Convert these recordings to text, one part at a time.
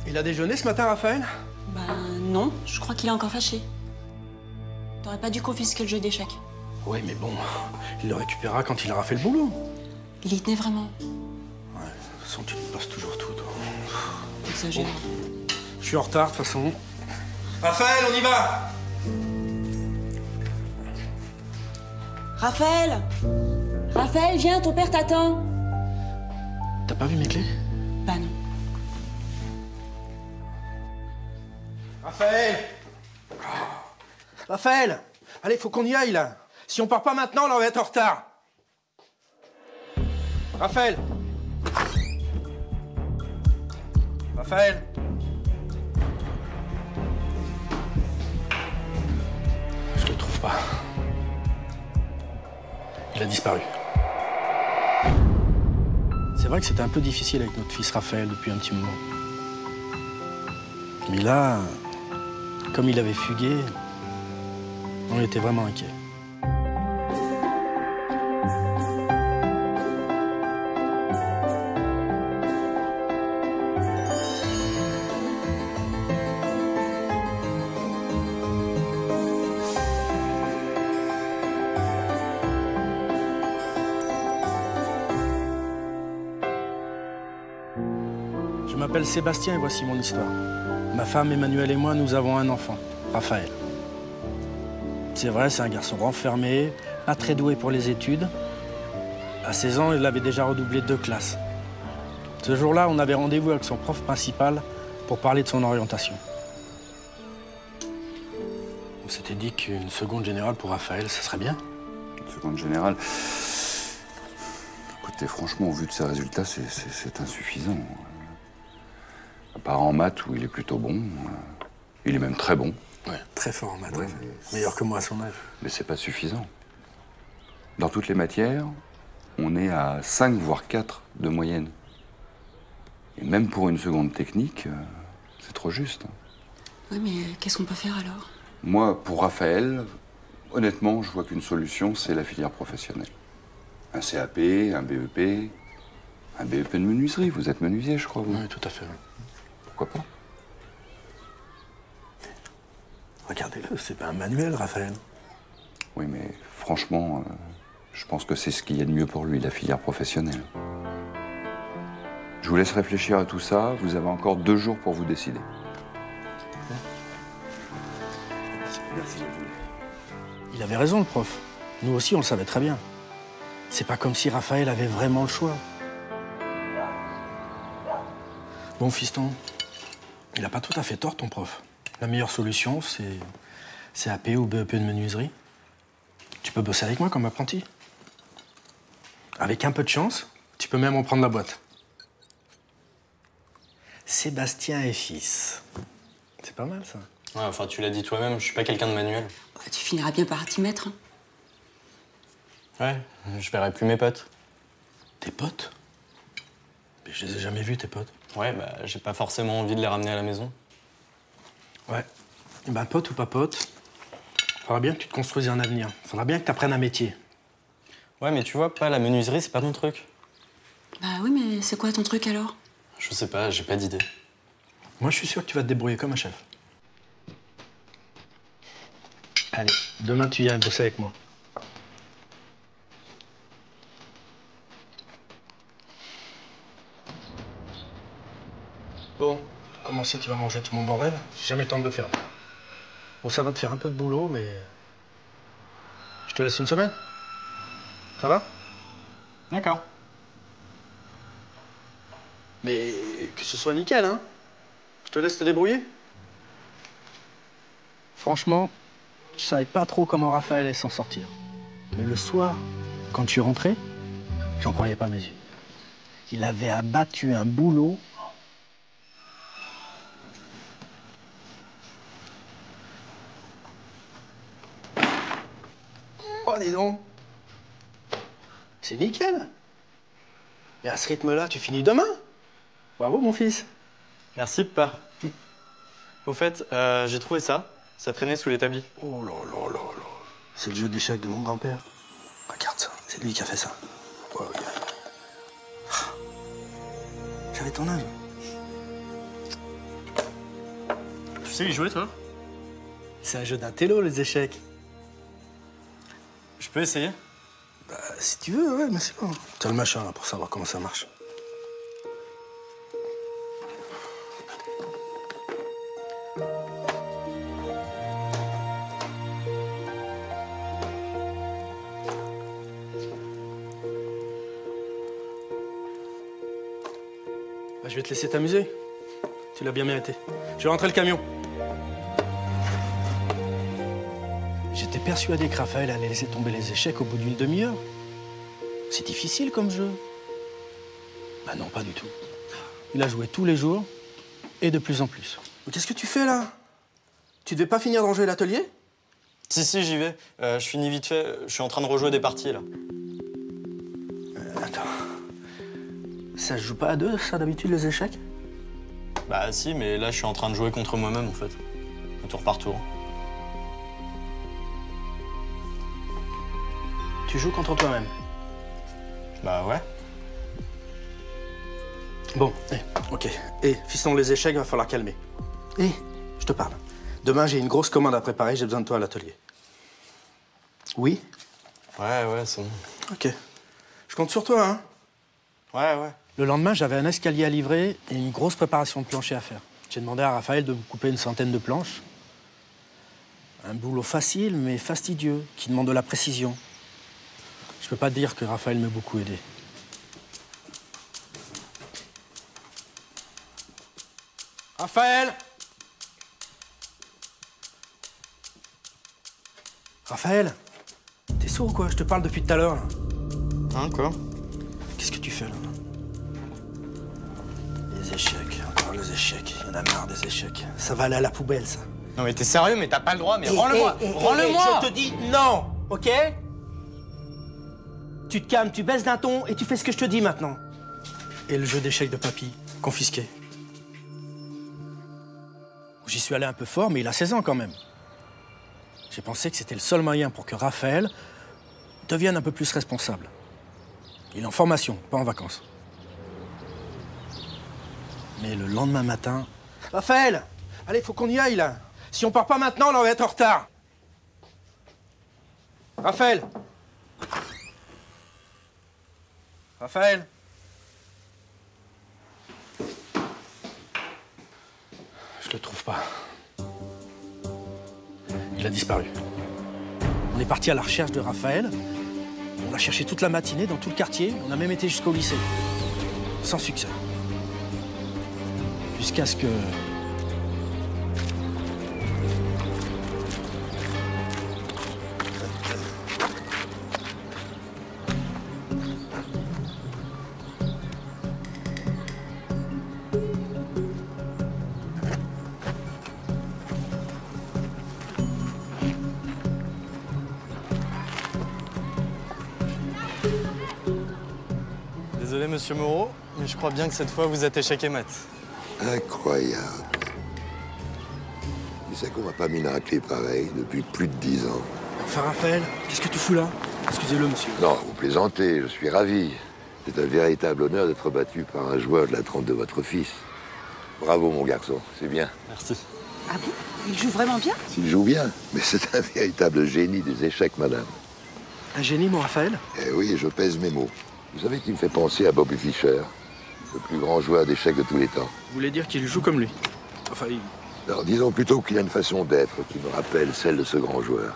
Il a déjeuné ce matin, Raphaël? Ben non, je crois qu'il est encore fâché. T'aurais pas dû confisquer le jeu d'échecs. Oui, mais bon, il le récupérera quand il aura fait le boulot. Il y tenait vraiment. Ouais, de toute façon, tu lui passes toujours tout, toi. T'exagères. Bon. Je suis en retard, de toute façon. Raphaël, on y va! Raphaël! Raphaël, viens, ton père t'attend. T'as pas vu mes clés? Bah non. Raphaël! Raphaël! Allez, faut qu'on y aille, là. Si on part pas maintenant, là, on va être en retard. Raphaël! Raphaël! Je le trouve pas. Il a disparu. C'est vrai que c'était un peu difficile avec notre fils Raphaël depuis un petit moment. Mais là, comme il avait fugué, on était vraiment inquiets. Je m'appelle Sébastien et voici mon histoire. Ma femme Emmanuelle et moi, nous avons un enfant, Raphaël. C'est vrai, c'est un garçon renfermé, pas très doué pour les études. À 16 ans, il avait déjà redoublé 2 classes. Ce jour-là, on avait rendez-vous avec son prof principal pour parler de son orientation. On s'était dit qu'une seconde générale pour Raphaël, ça serait bien. Une seconde générale. Écoutez, franchement, au vu de ses résultats, c'est insuffisant. À part en maths, où il est plutôt bon, il est même très bon. Ouais, très fort en maths. Ouais, meilleur que moi à son âge. Mais c'est pas suffisant. Dans toutes les matières, on est à 5 voire 4 de moyenne. Et même pour une seconde technique, c'est trop juste. Oui, mais qu'est-ce qu'on peut faire alors? Moi, pour Raphaël, honnêtement, je vois qu'une solution, c'est la filière professionnelle. Un CAP, un BEP, un BEP de menuiserie. Vous êtes menuisier, je crois, vous? Oui, tout à fait. Pourquoi pas? Regardez-le, c'est pas un manuel, Raphaël. Oui, mais franchement, je pense que c'est ce qu'il y a de mieux pour lui, la filière professionnelle. Je vous laisse réfléchir à tout ça. Vous avez encore 2 jours pour vous décider. Merci. Il avait raison, le prof. Nous aussi, on le savait très bien. C'est pas comme si Raphaël avait vraiment le choix. Bon, fiston, il a pas tout à fait tort, ton prof. La meilleure solution, c'est CAP ou BEP de menuiserie. Tu peux bosser avec moi comme apprenti. Avec un peu de chance, tu peux même en prendre la boîte. Sébastien et fils. C'est pas mal, ça. Ouais, enfin, tu l'as dit toi-même, je suis pas quelqu'un de manuel. Ouais, tu finiras bien par t'y mettre. Hein. Ouais, je verrai plus mes potes. Tes potes? Mais je les ai jamais vus, tes potes. Ouais, bah, j'ai pas forcément envie de les ramener à la maison. Ouais. Ben, pote ou pas pote, faudra bien que tu te construises un avenir. Faudra bien que tu apprennes un métier. Ouais, mais tu vois, pas la menuiserie, c'est pas mon truc. Bah oui, mais c'est quoi ton truc alors? Je sais pas, j'ai pas d'idée. Moi, je suis sûr que tu vas te débrouiller comme un chef. Allez, demain, tu viens bosser avec moi. Bon, comment ça, tu vas manger tout mon bordel? J'ai jamais le temps de le faire. Bon, ça va te faire un peu de boulot, mais... Je te laisse une semaine. Ça va? D'accord. Mais que ce soit nickel, hein? Je te laisse te débrouiller. Franchement, je savais pas trop comment Raphaël allait s'en sortir. Mais le soir, quand tu rentrais, j'en croyais pas mes yeux. Il avait abattu un boulot. Oh, dis donc. C'est nickel. Et à ce rythme-là, tu finis demain. Bravo, mon fils. Merci, papa. Au fait, j'ai trouvé ça. Ça traînait sous l'établi. Oh là là là là. C'est le jeu d'échecs de mon grand-père. Regarde ça, c'est lui qui a fait ça. Oh, regarde. J'avais ton âge. sais y jouer, toi? C'est un jeu d'intello, les échecs. Je peux essayer? Bah, si tu veux, ouais, mais c'est bon. T'as le machin, là, pour savoir comment ça marche. Bah, je vais te laisser t'amuser. Tu l'as bien mérité. Je vais rentrer le camion. J'étais persuadé que Raphaël allait laisser tomber les échecs au bout d'une demi-heure. C'est difficile comme jeu. Bah non, pas du tout. Il a joué tous les jours et de plus en plus. Mais qu'est-ce que tu fais là? Tu devais pas finir de ranger l'atelier? Si, j'y vais. Je finis vite fait. Je suis en train de rejouer des parties, là. Attends. Ça se joue pas à deux, ça, d'habitude, les échecs? Bah si, mais là, je suis en train de jouer contre moi-même, en fait. Tour par tour. Tu joues contre toi-même? Bah ouais. Bon, ok. Fiston, les échecs, va falloir calmer. Je te parle. Demain, j'ai une grosse commande à préparer, j'ai besoin de toi à l'atelier. Oui? Ouais, c'est bon. Ok. Je compte sur toi, hein? Ouais. Le lendemain, j'avais un escalier à livrer et une grosse préparation de plancher à faire. J'ai demandé à Raphaël de me couper une centaine de planches. Un boulot facile, mais fastidieux, qui demande de la précision. Je peux pas te dire que Raphaël m'a beaucoup aidé. Raphaël! Raphaël? T'es sourd ou quoi? Je te parle depuis tout à l'heure, là. Hein, quoi? Qu'est-ce que tu fais, là? Les échecs, encore les échecs. Il y en a marre des échecs. Ça va aller à la poubelle, ça. Non mais t'es sérieux, mais t'as pas le droit, mais rends-le-moi! Rends-le-moi! Je te dis non, ok? Tu te calmes, tu baisses d'un ton et tu fais ce que je te dis maintenant. Et le jeu d'échecs de papy, confisqué. J'y suis allé un peu fort, mais il a 16 ans quand même. J'ai pensé que c'était le seul moyen pour que Raphaël devienne un peu plus responsable. Il est en formation, pas en vacances. Mais le lendemain matin... Raphaël! Allez, faut qu'on y aille, là. Si on part pas maintenant, là, on va être en retard. Raphaël! Raphaël! Je le trouve pas. Il a disparu. On est parti à la recherche de Raphaël. On l'a cherché toute la matinée dans tout le quartier. On a même été jusqu'au lycée. Sans succès. Jusqu'à ce que... Désolé, monsieur Moreau, mais je crois bien que cette fois, vous êtes échec et mat. Incroyable. Tu sais qu'on m'a pas mis une raclée pareille depuis plus de 10 ans. Enfin, Raphaël, qu'est-ce que tu fous là? Excusez-le, monsieur. Non, vous plaisantez, je suis ravi. C'est un véritable honneur d'être battu par un joueur de la trempe de votre fils. Bravo, mon garçon, c'est bien. Merci. Ah bon? Il joue vraiment bien? S'il joue bien, mais c'est un véritable génie des échecs, madame. Un génie, mon Raphaël? Eh oui, je pèse mes mots. Vous savez qu'il me fait penser à Bobby Fischer, le plus grand joueur d'échecs de tous les temps. Vous voulez dire qu'il joue comme lui? Enfin, il... Alors, disons plutôt qu'il a une façon d'être qui me rappelle celle de ce grand joueur.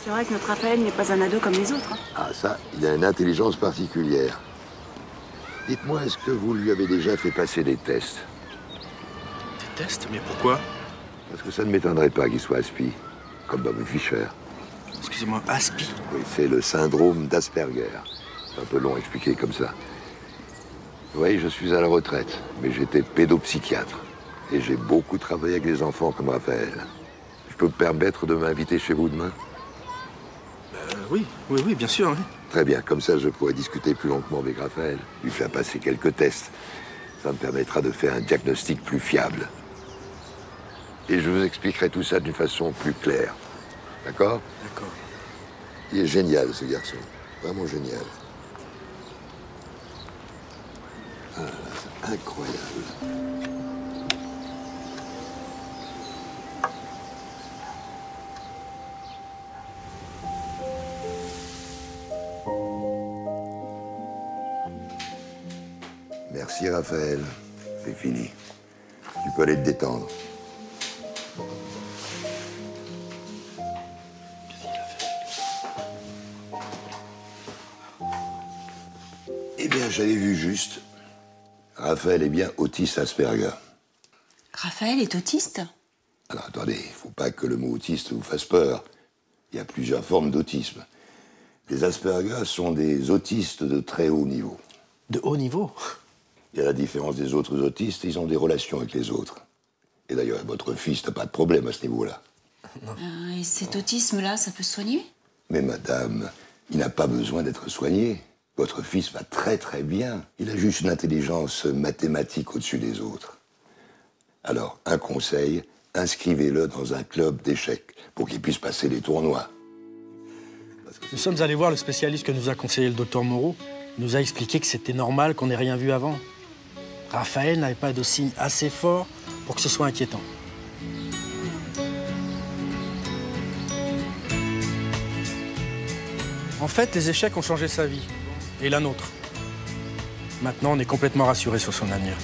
C'est vrai que notre Raphaël n'est pas un ado comme les autres. Hein. Ah ça, il a une intelligence particulière. Dites-moi, est-ce que vous lui avez déjà fait passer des tests? Des tests? Mais pourquoi? Parce que ça ne m'étonnerait pas qu'il soit aspi, comme Bobby Fischer. Excusez-moi, Aspi? Oui, c'est le syndrome d'Asperger. C'est un peu long à expliquer comme ça. Vous voyez, je suis à la retraite, mais j'étais pédopsychiatre. Et j'ai beaucoup travaillé avec les enfants comme Raphaël. Je peux me permettre de m'inviter chez vous demain? Oui, bien sûr, oui. Très bien, comme ça je pourrais discuter plus longuement avec Raphaël, lui faire passer quelques tests. Ça me permettra de faire un diagnostic plus fiable. Et je vous expliquerai tout ça d'une façon plus claire. D'accord? D'accord. Il est génial, ce garçon. Vraiment génial. Ah, c'est incroyable. Merci, Raphaël. C'est fini. Tu peux aller te détendre. Eh bien, j'avais vu juste. Raphaël est bien autiste Asperger. Raphaël est autiste? Alors, attendez, il faut pas que le mot autiste vous fasse peur. Il y a plusieurs formes d'autisme. Les Asperger sont des autistes de très haut niveau. De haut niveau? Et à la différence des autres autistes, ils ont des relations avec les autres. Et d'ailleurs, votre fils n'a pas de problème à ce niveau-là. Et cet autisme-là, ça peut se soigner? Mais madame, il n'a pas besoin d'être soigné. Votre fils va très très bien. Il a juste une intelligence mathématique au-dessus des autres. Alors, un conseil, inscrivez-le dans un club d'échecs pour qu'il puisse passer les tournois. Nous sommes allés voir le spécialiste que nous a conseillé le docteur Moreau. Il nous a expliqué que c'était normal qu'on n'ait rien vu avant. Raphaël n'avait pas de signe assez fort pour que ce soit inquiétant. En fait, les échecs ont changé sa vie, et la nôtre. Maintenant, on est complètement rassurés sur son avenir.